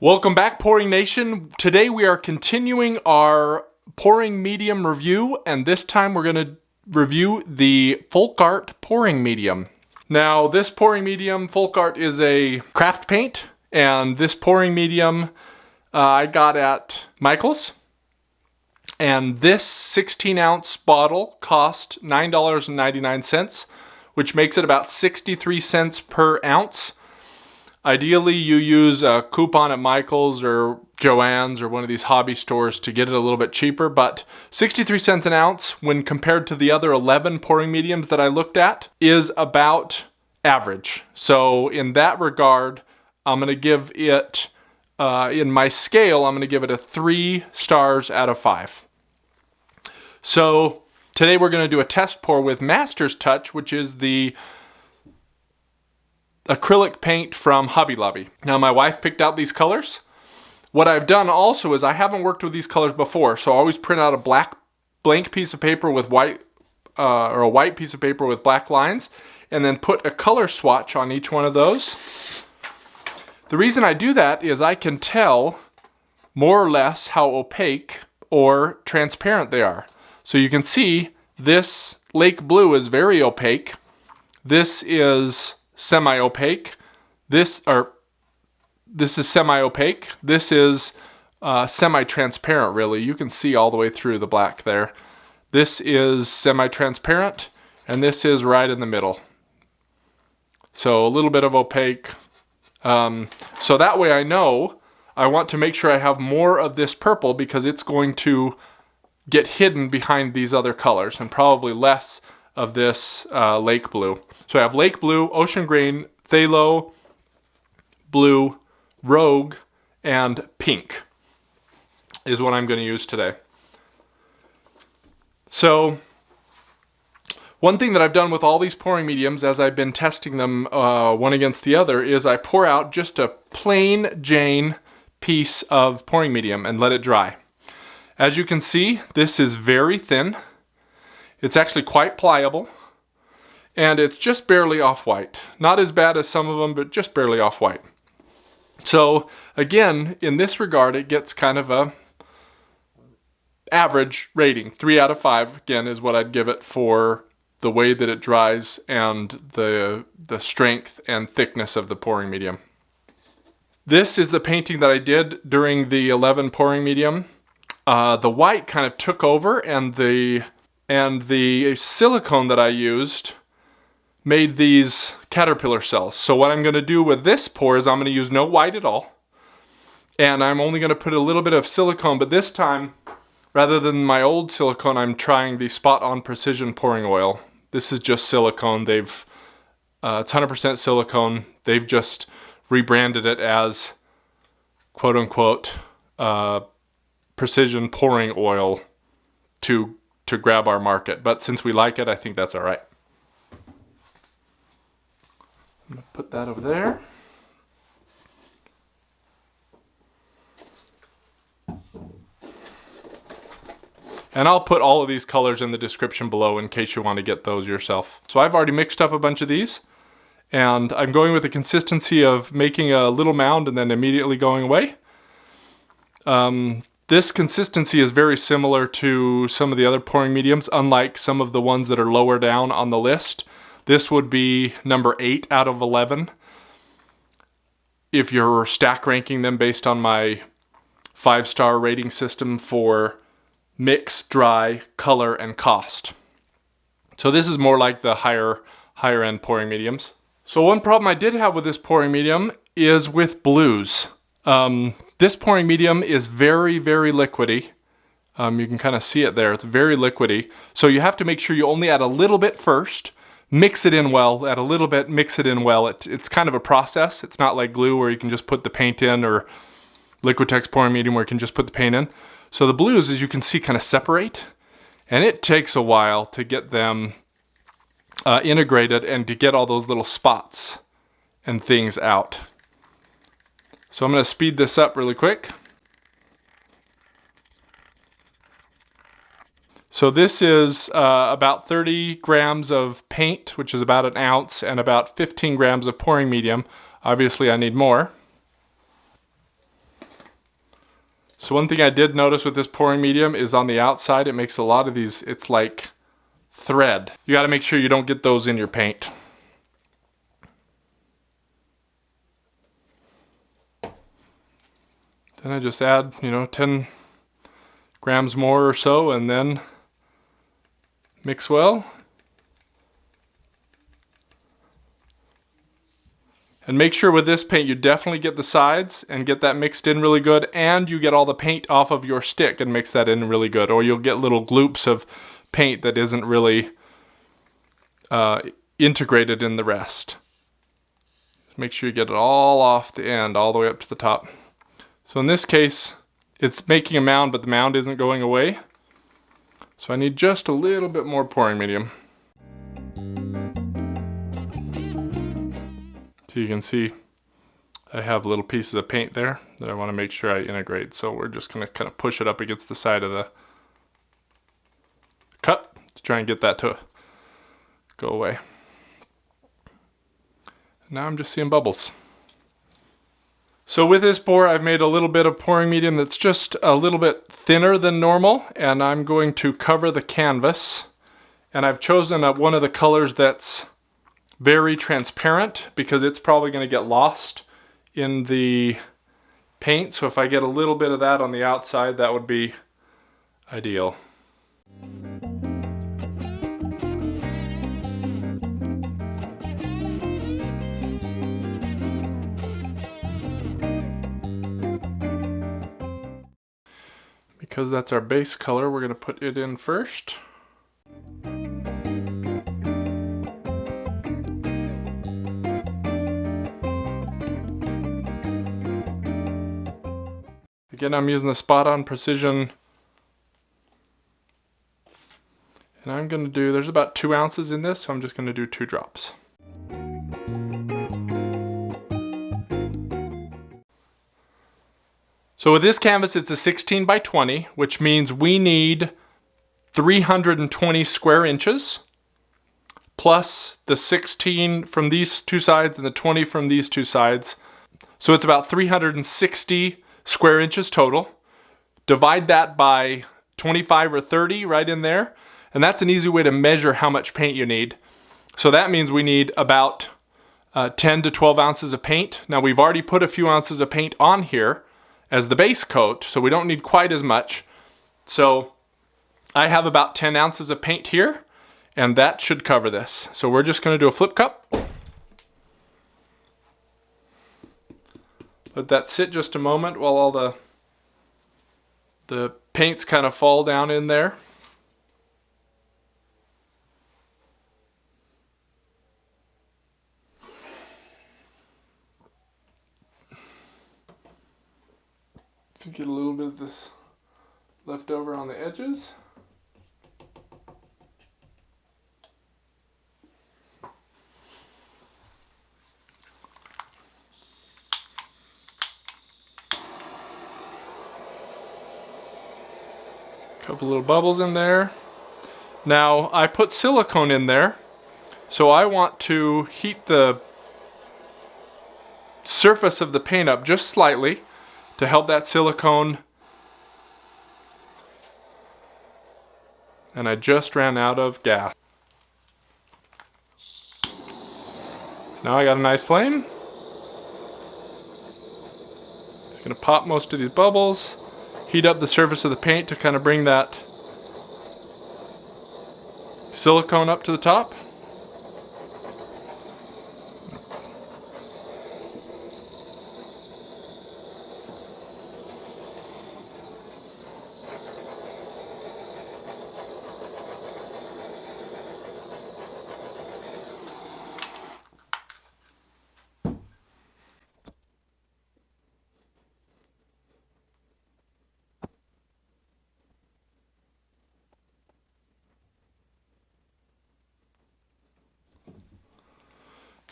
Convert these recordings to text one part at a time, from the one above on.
Welcome back, Pouring Nation. Today we are continuing our pouring medium review, and this time we're going to review the Folk Art pouring medium. Now, this pouring medium, Folk Art, is a craft paint, and this pouring medium I got at Michael's. And this 16-ounce bottle cost $9.99, which makes it about 63 cents per ounce. Ideally, you use a coupon at Michael's or Joann's or one of these hobby stores to get it a little bit cheaper, but 63 cents an ounce when compared to the other 11 pouring mediums that I looked at is about average. So in that regard, I'm going to give it, in my scale, I'm going to give it a 3 stars out of 5. So today we're going to do a test pour with Master's Touch, which is the acrylic paint from Hobby Lobby. Now, my wife picked out these colors. What I've done also is I haven't worked with these colors before, so I always print out a blank piece of paper with white, or a white piece of paper with black lines, and then put a color swatch on each one of those. The reason I do that is I can tell more or less how opaque or transparent they are. So you can see this lake blue is very opaque. This is semi-opaque. This is semi-opaque. This is semi-transparent, really. You can see all the way through the black there. This is semi-transparent, and this is right in the middle. So a little bit of opaque. So that way I know I want to make sure I have more of this purple because it's going to get hidden behind these other colors, and probably less of this lake blue. So I have lake blue, ocean green, phthalo, blue, rogue, and pink is what I'm going to use today. So one thing that I've done with all these pouring mediums as I've been testing them one against the other is I pour out just a plain Jane piece of pouring medium and let it dry. As you can see, this is very thin. It's actually quite pliable, and it's just barely off-white. Not as bad as some of them, but just barely off-white. So again, in this regard, it gets kind of a average rating. 3 out of 5, again, is what I'd give it for the way that it dries and the strength and thickness of the pouring medium. This is the painting that I did during the 11 pouring medium. The white kind of took over, and the silicone that I used made these caterpillar cells. So what I'm going to do with this pour is I'm going to use no white at all. And I'm only going to put a little bit of silicone, but this time, rather than my old silicone, I'm trying the Spot On Precision pouring oil. This is just silicone. It's 100% silicone. They've just rebranded it as quote unquote precision pouring oil to grab our market. But since we like it, I think that's all right. I'm going to put that over there. And I'll put all of these colors in the description below in case you want to get those yourself. So I've already mixed up a bunch of these, and I'm going with the consistency of making a little mound and then immediately going away. This consistency is very similar to some of the other pouring mediums, unlike some of the ones that are lower down on the list. This would be number 8 out of 11 if you're stack ranking them based on my 5-star rating system for mix, dry, color, and cost. So this is more like the higher end pouring mediums. So one problem I did have with this pouring medium is with blues. This pouring medium is very, very liquidy. You can kind of see it there. It's very liquidy. So you have to make sure you only add a little bit first, mix it in well, add a little bit, mix it in well. It's kind of a process. It's not like glue where you can just put the paint in, or Liquitex pouring medium where you can just put the paint in. So the blues, as you can see, kind of separate, and it takes a while to get them integrated and to get all those little spots and things out. So I'm going to speed this up really quick. So this is about 30 grams of paint, which is about an ounce, and about 15 grams of pouring medium. Obviously I need more. So one thing I did notice with this pouring medium is on the outside it makes a lot of these, it's like thread. You got to make sure you don't get those in your paint. Then I just add, 10 grams more or so, and then mix well. And make sure with this paint you definitely get the sides and get that mixed in really good, and you get all the paint off of your stick and mix that in really good, or you'll get little gloops of paint that isn't really integrated in the rest. Make sure you get it all off the end, all the way up to the top. So in this case, it's making a mound, but the mound isn't going away. So I need just a little bit more pouring medium. So you can see I have little pieces of paint there that I want to make sure I integrate. So we're just going to kind of push it up against the side of the cup to try and get that to go away. Now I'm just seeing bubbles. So with this pour, I've made a little bit of pouring medium that's just a little bit thinner than normal, and I'm going to cover the canvas. And I've chosen one of the colors that's very transparent because it's probably going to get lost in the paint. So if I get a little bit of that on the outside, that would be ideal. Because that's our base color, we're going to put it in first. Again, I'm using the Spot On Precision. And I'm going to do, there's about 2 ounces in this, so I'm just going to do 2 drops. So with this canvas, it's a 16 by 20, which means we need 320 square inches, plus the 16 from these 2 sides and the 20 from these 2 sides. So it's about 360 square inches total. Divide that by 25 or 30 right in there, and that's an easy way to measure how much paint you need. So that means we need about 10 to 12 ounces of paint. Now we've already put a few ounces of paint on here as the base coat, so we don't need quite as much. So I have about 10 ounces of paint here, and that should cover this. So we're just going to do a flip cup. Let that sit just a moment while all the paints kind of fall down in there. To get a little bit of this left over on the edges. Couple little bubbles in there. Now I put silicone in there, so I want to heat the surface of the paint up just slightly to help that silicone. And I just ran out of gas. So now I got a nice flame. Just gonna pop most of these bubbles, heat up the surface of the paint to kind of bring that silicone up to the top.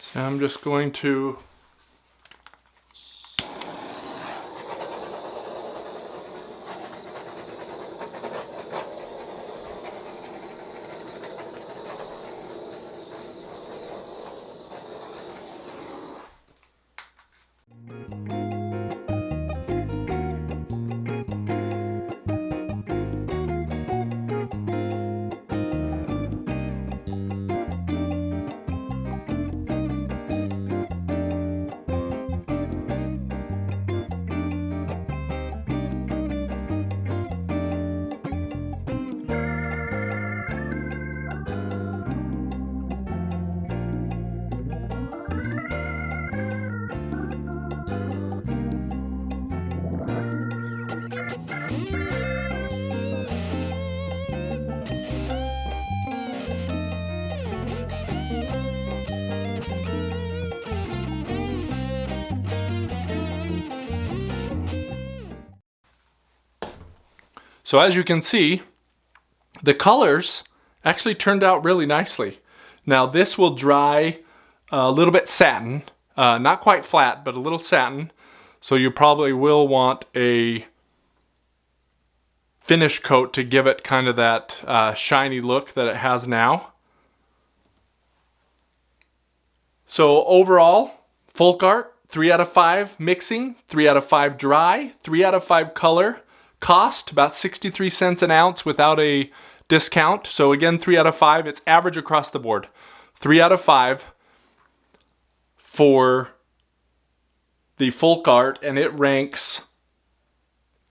So I'm just going to So as you can see, the colors actually turned out really nicely. Now this will dry a little bit satin, not quite flat, but a little satin. So you probably will want a finish coat to give it kind of that shiny look that it has now. So overall, folk art, 3 out of 5 mixing, 3 out of 5 dry, 3 out of 5 color. Cost about 63 cents an ounce without a discount. So again, 3 out of 5. It's average across the board. 3 out of 5 for the folk art, and it ranks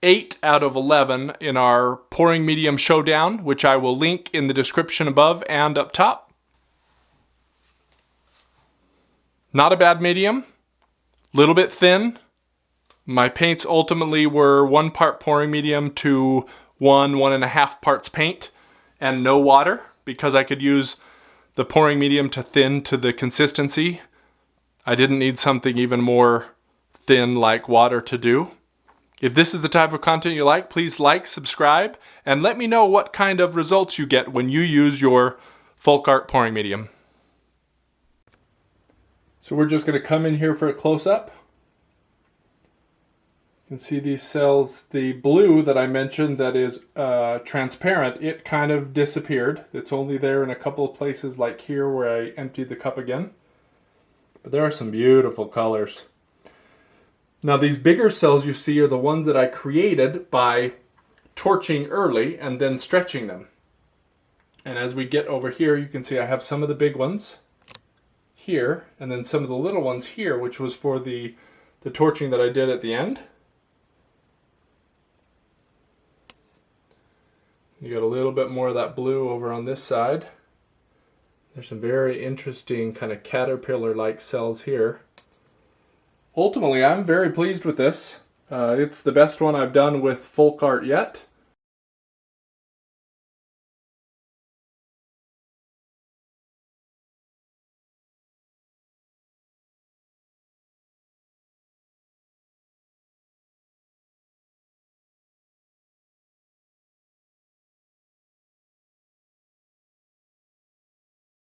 8 out of 11 in our pouring medium showdown, which I will link in the description above and up top. Not a bad medium, little bit thin. My paints ultimately were 1 part pouring medium to 1.5 parts paint and no water, because I could use the pouring medium to thin to the consistency. I didn't need something even more thin like water to do. If this is the type of content you like, please like, subscribe, and let me know what kind of results you get when you use your folk art pouring medium. So we're just going to come in here for a close-up. You can see these cells, the blue that I mentioned that is transparent, it kind of disappeared. It's only there in a couple of places like here where I emptied the cup again. But there are some beautiful colors. Now these bigger cells you see are the ones that I created by torching early and then stretching them. And as we get over here, you can see I have some of the big ones here and then some of the little ones here, which was for the torching that I did at the end. You got a little bit more of that blue over on this side. There's some very interesting kind of caterpillar-like cells here. Ultimately, I'm very pleased with this. It's the best one I've done with folk art yet.